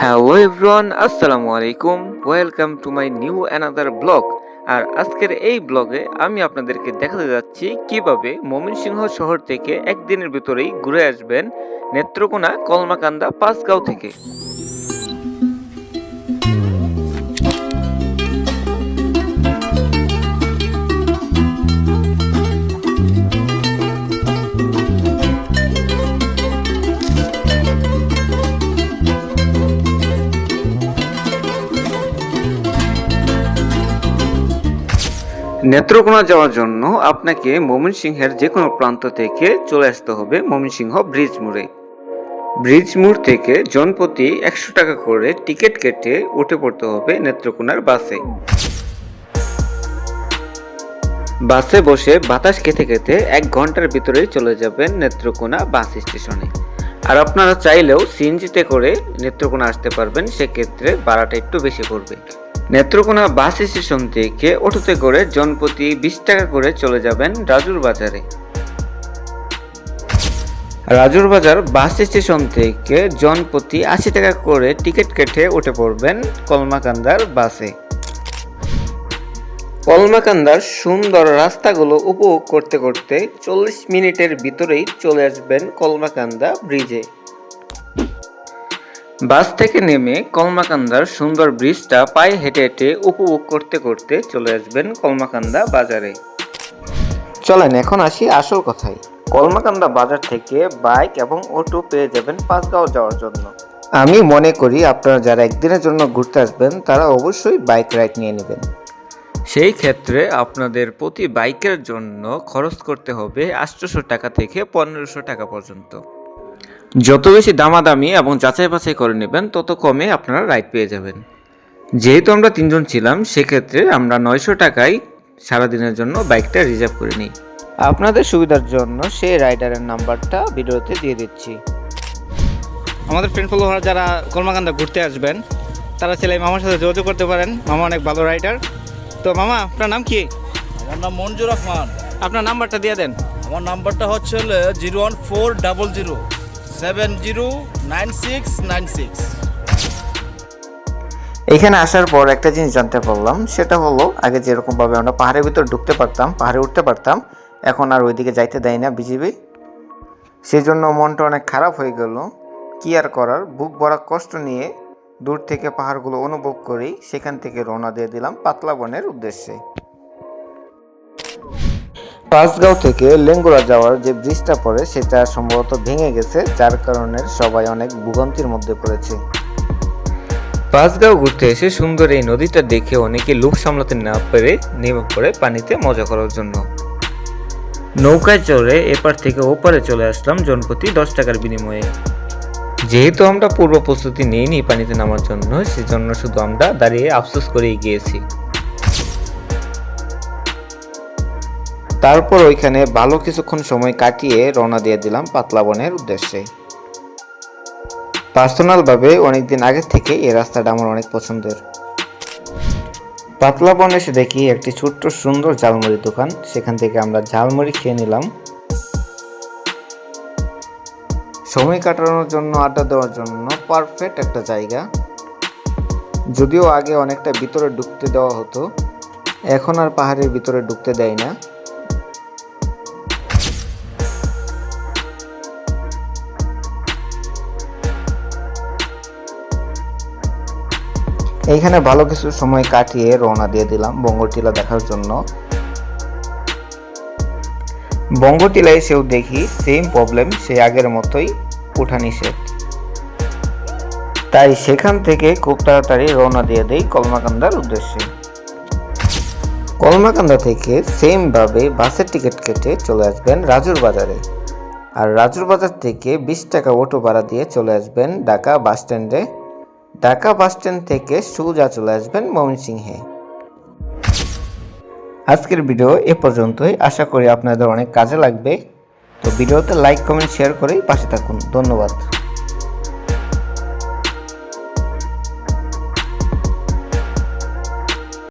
Hello everyone, আসসালামু আলাইকুম। Welcome to my new another blog. আর আজকের এই ব্লগে আমি আপনাদেরকে দেখাতে যাচ্ছি কিভাবে ময়মনসিংহ শহর থেকে একদিনের ভিতরেই ঘুরে আসবেন নেত্রকোনা, কলমাকান্দা, পাঁচগাঁও থেকে। নেত্রকোনা যাওয়ার জন্য আপনাকে ময়মনসিংহের যে কোনো প্রান্ত থেকে চলে আসতে হবে ময়মনসিংহ ব্রিজ মোড়ে। ব্রিজ মোড় থেকে জনপ্রতি 100 টাকা করে টিকিট কেটে উঠে পড়তে হবে নেত্রকোনার বাসে। বাসে বসে বাতাস খেতে খেতে 1 ঘন্টার ভিতরেই চলে যাবেন নেত্রকোনা বাস স্টেশনে। আর আপনারা চাইলেও সিএনজিতে করে নেত্রকোনা আসতে পারবেন, সেক্ষেত্রে ভাড়াটা একটু বেশি পড়বে। নেত্রকোনা বাস স্টেশন থেকে অটোতে করে জনপ্রতি 20 টাকা করে চলে যাবেন রাজুর বাজারে। রাজুর বাজার বাস স্টেশন থেকে জনপ্রতি 80 টাকা করে টিকিট কেটে উঠে পড়বেন কলমাকান্দার বাসে। কলমাকান্দার সুন্দর রাস্তাগুলো উপভোগ করতে করতে 40 মিনিটের ভিতরেই চলে আসবেন কলমাকান্দা ব্রিজে। বাস থেকে নেমে কলমাকান্দার সুন্দর ব্রিজটা পায়ে হেঁটে হেঁটে উপভোগ করতে করতে চলে আসবেন কলমাকান্দা বাজারে। চলেন এখন আসি আসল কথায়। কলমাকান্দা বাজার থেকে বাইক এবং অটো পেয়ে যাবেন পাঁচগাঁও যাওয়ার জন্য। আমি মনে করি আপনারা যারা একদিনের জন্য ঘুরতে আসবেন তারা অবশ্যই বাইক রাইড নিয়ে নেবেন। সেই ক্ষেত্রে আপনাদের প্রতি বাইকের জন্য খরচ করতে হবে 800 টাকা থেকে 1500 টাকা পর্যন্ত। যত বেশি দামাদামি এবং যাচাই বাছাই করে নেবেন তত কমে আপনারা রাইড পেয়ে যাবেন। যেহেতু আমরা 3 জন ছিলাম, সেক্ষেত্রে আমরা 900 টাকায় সারাদিনের জন্য বাইকটা রিজার্ভ করে নিই। আপনাদের সুবিধার জন্য সেই রাইডারের নাম্বারটা ভিডিওতে দিয়ে দিচ্ছি। আমাদের ফ্রেন্ড ফলোয়ার যারা কলমাকান্দা ঘুরতে আসবেন তারা ছেলে মামার সাথে যোগাযোগ করতে পারেন। মামা অনেক ভালো রাইডার। তো মামা, আপনার নাম কি? আমার নাম মঞ্জুর রহমান। আপনার নাম্বারটা দিয়ে দেন। আমার নাম্বারটা হচ্ছে 01400709696। এখানে আসার পর একটা জিনিস জানতে পারলাম, সেটা হলো আগে যেরকমভাবে আমরা পাহাড়ের ভিতর ঢুকতে পারতাম, পাহাড়ে উঠতে পারতাম, এখন আর ওইদিকে যাইতে দেয় না বিজিবি। সেই জন্য মনটা অনেক খারাপ হয়ে গেল। কি আর করার, বুক ভরা কষ্ট নিয়ে দূর থেকে পাহাড়গুলো অনুভব করেই সেখান থেকে রওনা দিয়ে দিলাম পাতলা বনের উদ্দেশ্যে। পাঁচগাঁও থেকে লেঙ্গুড়া যাওয়ার যে ব্রিজটা পড়ে সেটা সম্ভবত ভেঙে গেছে, যার কারণে সবাই অনেক ভোগান্তির মধ্যে পড়েছে। পাঁচগাঁও ঘুরতে এসে সুন্দর এই নদীটা দেখে অনেকে লোভ সামলাতে না পেরে নেমে পড়ে পানিতে মজা করার জন্য। নৌকায় চড়ে এপার থেকে ওপারে চলে আসলাম জনপ্রতি 10 টাকার বিনিময়ে। যেহেতু আমরা পূর্ব প্রস্তুতি নিইনি পানিতে নামার জন্য, সেজন্য শুধু আমরা দাঁড়িয়ে আফসোস করেই গিয়েছি। তারপর ওইখানে ভালো কিছুক্ষণ সময় কাটিয়ে রওনা দিয়ে দিলাম পাতলা বনের উদ্দেশ্যে। পার্সোনালভাবে অনেকদিন আগে থেকে এই রাস্তাটা আমার অনেক পছন্দের। পাতলা বনে এসে দেখি একটি ছোট্ট সুন্দর ঝালমুড়ি দোকান, সেখান থেকে আমরা ঝালমুড়ি খেয়ে নিলাম। সময় কাটানোর জন্য, আড্ডা দেওয়ার জন্য পারফেক্ট একটা জায়গা। যদিও আগে অনেকটা ভিতরে ঢুকতে দেওয়া হতো, এখন আর পাহাড়ের ভিতরে ঢুকতে দেয় না। এইখানে ভালো কিছু সময় কাটিয়ে রওনা দিয়ে দিলাম বঙ্গটিলা দেখার জন্য। বঙ্গটিলায় এসেও দেখি সেম প্রবলেম, সেই আগের মতোই ওঠা নিষেধ। তাই সেখান থেকে খুব তাড়াতাড়ি রওনা দিয়ে দেই কলমাকান্দার উদ্দেশ্যে। কলমাকান্দা থেকে সেম ভাবে বাসের টিকিট কেটে চলে আসবেন রাজুর বাজারে। আর রাজুর বাজার থেকে 20 টাকা অটো ভাড়া দিয়ে চলে আসবেন ঢাকা বাস স্ট্যান্ডে। ঢাকা বাস স্ট্যান্ড থেকে সোজা চলে আসবেন ময়মনসিংহে। আজকের ভিডিও এ পর্যন্তই। আশা করি আপনাদের অনেক কাজে লাগবে। তো ভিডিওতে লাইক, কমেন্ট, শেয়ার করে পাশে থাকুন। ধন্যবাদ।